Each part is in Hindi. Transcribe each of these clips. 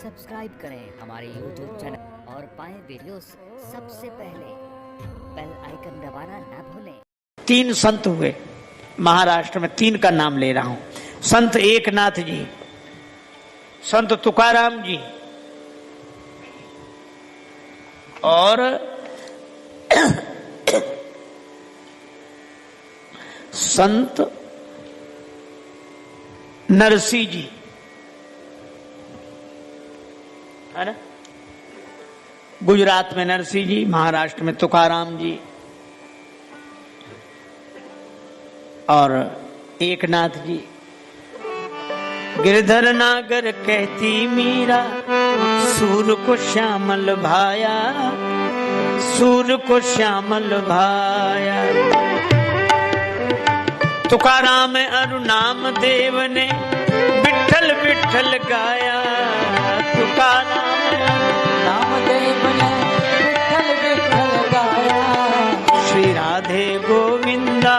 सब्सक्राइब करें हमारे YouTube चैनल और पाएं वीडियोस सबसे पहले। बेल आइकन दबाना ना भूलें। 3 संत हुए महाराष्ट्र में, 3 का नाम ले रहा हूं। संत एकनाथ जी, संत तुकाराम जी और संत नरसिंह जी, है ना। गुजरात में नरसिंह जी, महाराष्ट्र में तुकाराम जी और एकनाथ जी। गिरधर नागर कहती मीरा, सूर को श्यामल भाया, सूर को श्यामल भाया। तुकाराम अरु नाम देव ने विठल विठल गाया, तुकाराम नाम देव ने विठल विठल गाया। श्री राधे गोविंदा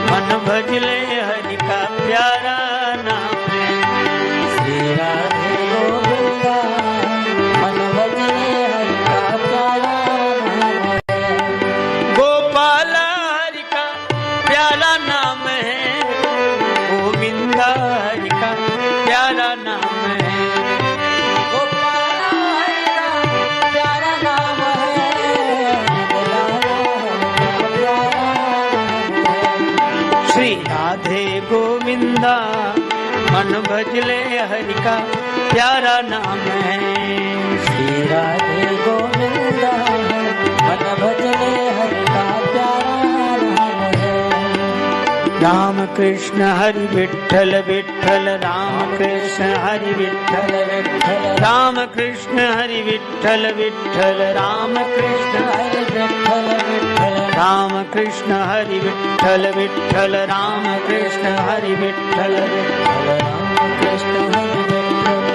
मन भजले हरि का प्यारा नाम है। श्री राधे गोविंदा मन भजले हरि का प्यारा नाम है। गोपाल हरि का प्यारा नाम है, गोविंदा हरि का प्यारा नाम है। गोपाल हरि का प्यारा नाम है। श्री राधे गोविंदा मन भजले हरि का प्यारा नाम है। श्री राधे गोविंदा मन भजले हरि का प्यारा नाम है। राम कृष्ण हरि विठ्ठल विठ्ठल, राम कृष्ण हरि विठ्ठल विठ्ठल, राम कृष्ण हरि विठ्ठल विठ्ठल, राम कृष्ण हरि विठ्ठल विठ्ठल, राम कृष्ण हरि विठ्ठल विठ्ठल, राम कृष्ण हरि विठ्ठल विठ्ठल, राम कृष्ण हरि विठ्ठल।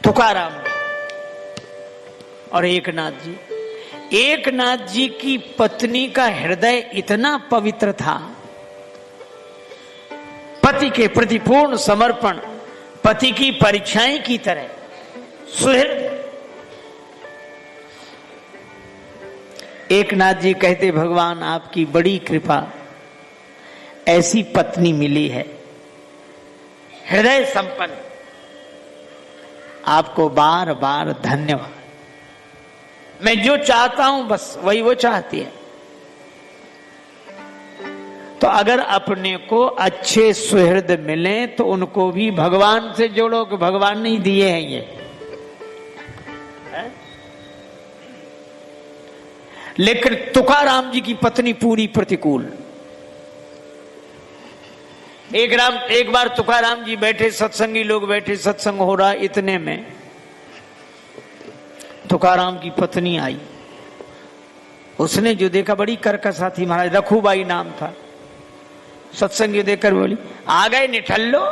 तुकाराम और एकनाथ जी। एकनाथ जी की पत्नी का हृदय इतना पवित्र था, पति के प्रति पूर्ण समर्पण, पति की परीक्षाएं की तरह सुहृद। एकनाथ जी कहते, भगवान आपकी बड़ी कृपा, ऐसी पत्नी मिली है, हृदय संपन्न। आपको बार बार धन्यवाद। मैं जो चाहता हूं बस वही वो चाहती है। तो अगर अपने को अच्छे सुहृद मिले तो उनको भी भगवान से जोड़ो कि भगवान नहीं दिए हैं ये। लेकिन तुकाराम जी की पत्नी पूरी प्रतिकूल। एक बार तुकाराम जी बैठे, सत्संगी लोग बैठे, सत्संग हो रहा, इतने में तुकाराम की पत्नी आई। उसने जो देखा, बड़ी कर्कशा थी महाराज, रखूबाई नाम था। सत्संगी देखकर बोली, आ गए निठल्लो,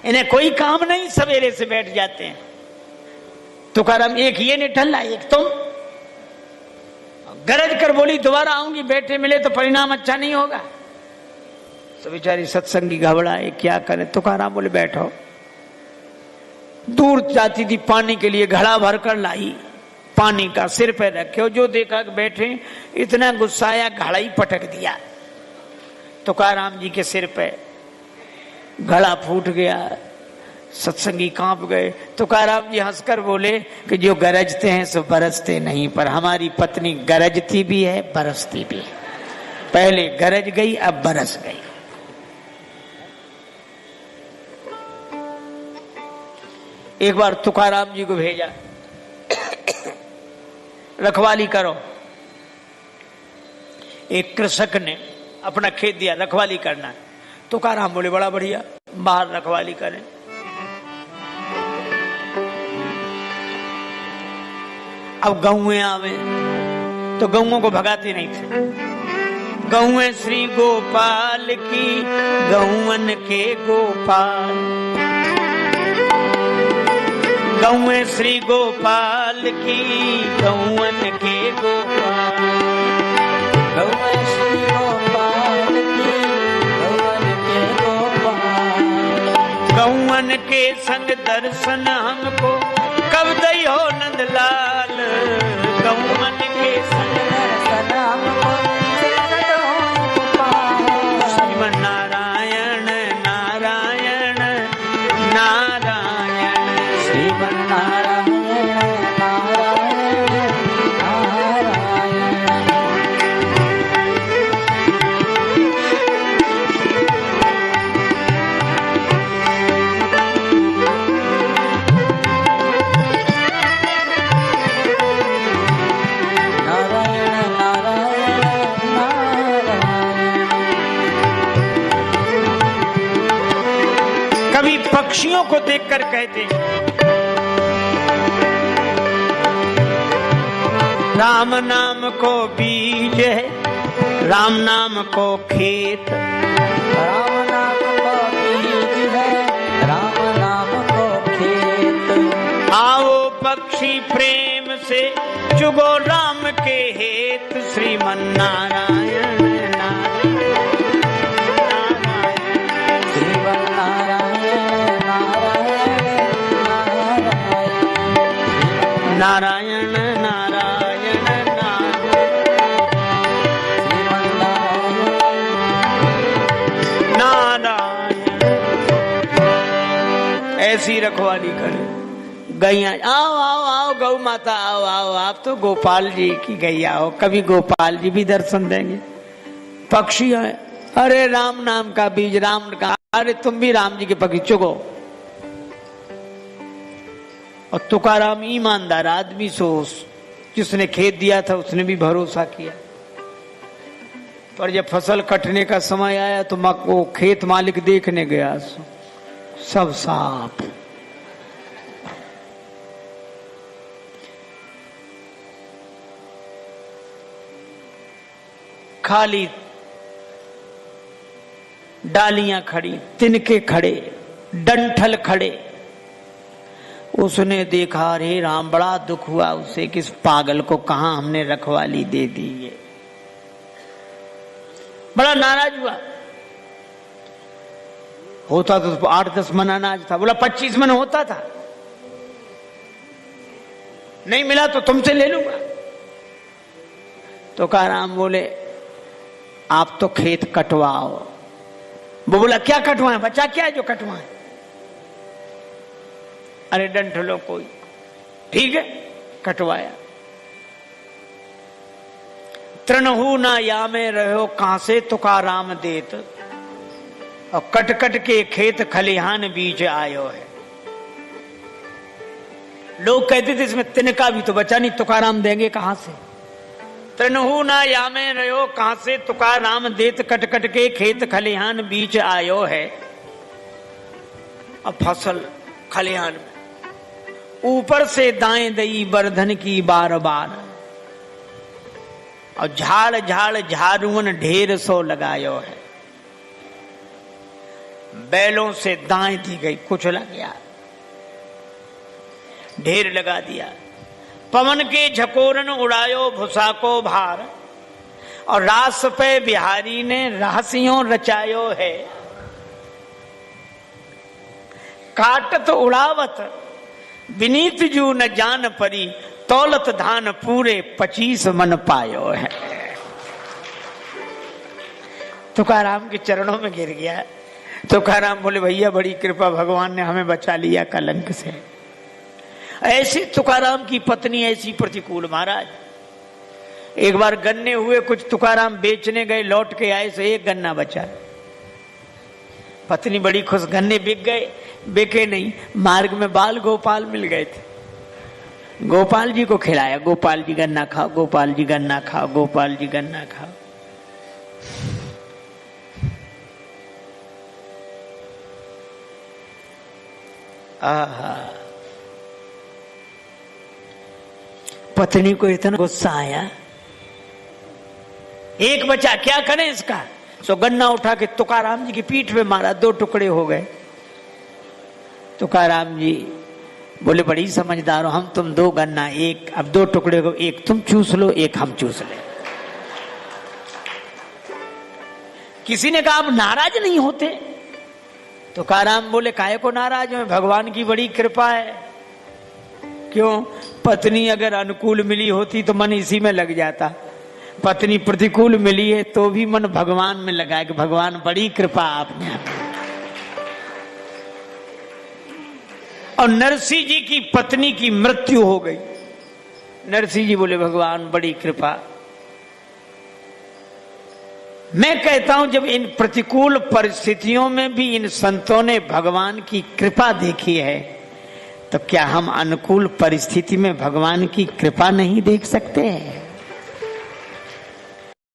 इन्हें कोई काम नहीं, सवेरे से बैठ जाते हैं। तुकाराम, एक ये निठल्ला, एक तुम। गरज कर बोली, दोबारा आऊंगी, बैठे मिले तो परिणाम अच्छा नहीं होगा। तो बेचारी सत्संगी घबराए, क्या करे। तुकाराम बोले, बैठो। दूर जाती थी पानी के लिए, घड़ा भर कर लाई पानी का, सिर पे रखे, और जो देखा कि बैठे, इतना गुस्सा आया, घड़ा ही पटक दिया तुकाराम जी के सिर पे। घड़ा फूट गया, सत्संगी कांप गए। तुकाराम जी हंसकर बोले कि जो गरजते हैं सो बरसते नहीं, पर हमारी पत्नी गरजती भी है, बरसती भी है। पहले गरज गई, अब बरस गई। एक बार तुकाराम जी को भेजा, रखवाली करो। एक कृषक ने अपना खेत दिया, रखवाली करना। तुकाराम बोले, बड़ा बढ़िया, बाहर रखवाली करें। अब गौएं आवे तो गौओं को भगाते नहीं थे। गौएं श्री गोपाल की, गौवन के गोपाल। गौएं श्री गोपाल की, गौवन के गोपाल। गौएं श्री गोपाल के संग दर्शन हमको कब दई हो नंदलाल। गौमन के संग दर्शन हमको श्रीमन नारायण नारायण नारायण श्रीमन नारायण नारायण नारायण। कभी पक्षियों को देखकर कहते राम नाम को बीज है राम नाम को खेत। राम नाम को बीज है राम नाम को खेत। आओ पक्षी प्रेम से चुगो राम के हेत। श्रीमन नारायण नारायण नारायण नारायण। ऐसी रखवाली करे गैया। आओ आओ आओ गौ माता आओ आओ, आप तो गोपाल जी की गैया हो, कभी गोपाल जी भी दर्शन देंगे। पक्षी है, अरे राम नाम का बीज राम का, अरे तुम भी राम जी के पक्षी चुगो। और तुकाराम ईमानदार आदमी सो, जिसने खेत दिया था उसने भी भरोसा किया। पर जब फसल कटने का समय आया तो वो खेत मालिक देखने गया, सब साफ। खाली डालियां खड़ी, तिनके खड़े, डंठल खड़े। उसने देखा, रे राम, बड़ा दुख हुआ उसे, किस पागल को कहां हमने रखवाली दे दी है। बड़ा नाराज हुआ। होता तो 8-10 मन अनाज था, बोला 25 मन होता था, नहीं मिला तो तुमसे ले लूंगा। तो काराम बोले आप तो खेत कटवाओ। वो बोला क्या कटवाए बच्चा, क्या है जो कटवाए? अरे डंठलो कोई, ठीक है कटवाया। तृणहु ना या में रहो कहां से तुकाराम देत, और कट कट के खेत खलिहान बीज आयो है। लोग कहते थे इसमें तिनका भी तो बचा नहीं, तुकाराम देंगे कहां से? तृणहु ना या में रहो कहां से तुकाराम देत, कट कट के खेत खलिहान बीज आयो है। अब फसल खलिहान में, ऊपर से दाएं दई बरधन की बार बार, और झाड़ झाड़ झाड़ुअन ढेर सो लगायो है। बैलों से दाएं दी गई, कुचला गया, ढेर लगा दिया। पवन के झकोरन उड़ायो भूसा को भार, और रास पे बिहारी ने रहस्यों रचायो है। काटत उड़ावत विनीत जू न जान परी, तौलत धान पूरे 25 मन पायो है। तुकाराम के चरणों में गिर गया। तुकाराम बोले भैया बड़ी कृपा, भगवान ने हमें बचा लिया कलंक से। ऐसी तुकाराम की पत्नी ऐसी प्रतिकूल। महाराज एक बार गन्ने हुए, कुछ तुकाराम बेचने गए, लौट के आए तो एक गन्ना बचा। पत्नी बड़ी खुश, गन्ने बिक गए, बिके नहीं, मार्ग में बाल गोपाल मिल गए थे। गोपाल जी को खिलाया, गोपाल जी गन्ना खाओ, गोपाल जी गन्ना खाओ, गोपाल जी गन्ना खाओ। आहा, पत्नी को इतना गुस्सा आया, एक बचा, क्या करें इसका? सो गन्ना उठा के तुकाराम जी की पीठ पे मारा, 2 टुकड़े हो गए। तुकाराम जी बोले बड़ी समझदार हो, हम तुम 2 गन्ना, एक अब 2 टुकड़े को, एक तुम चूस लो, एक हम चूस ले। किसी ने कहा आप नाराज नहीं होते? तुकाराम बोले काहे को नाराज हो, भगवान की बड़ी कृपा है। क्यों? पत्नी अगर अनुकूल मिली होती तो मन इसी में लग जाता, पत्नी प्रतिकूल मिली है तो भी मन भगवान में लगा है कि भगवान बड़ी कृपा आपने। और नरसिंह जी की पत्नी की मृत्यु हो गई। नरसिंह जी बोले भगवान बड़ी कृपा। मैं कहता हूं जब इन प्रतिकूल परिस्थितियों में भी इन संतों ने भगवान की कृपा देखी है, तो क्या हम अनुकूल परिस्थिति में भगवान की कृपा नहीं देख सकते हैं?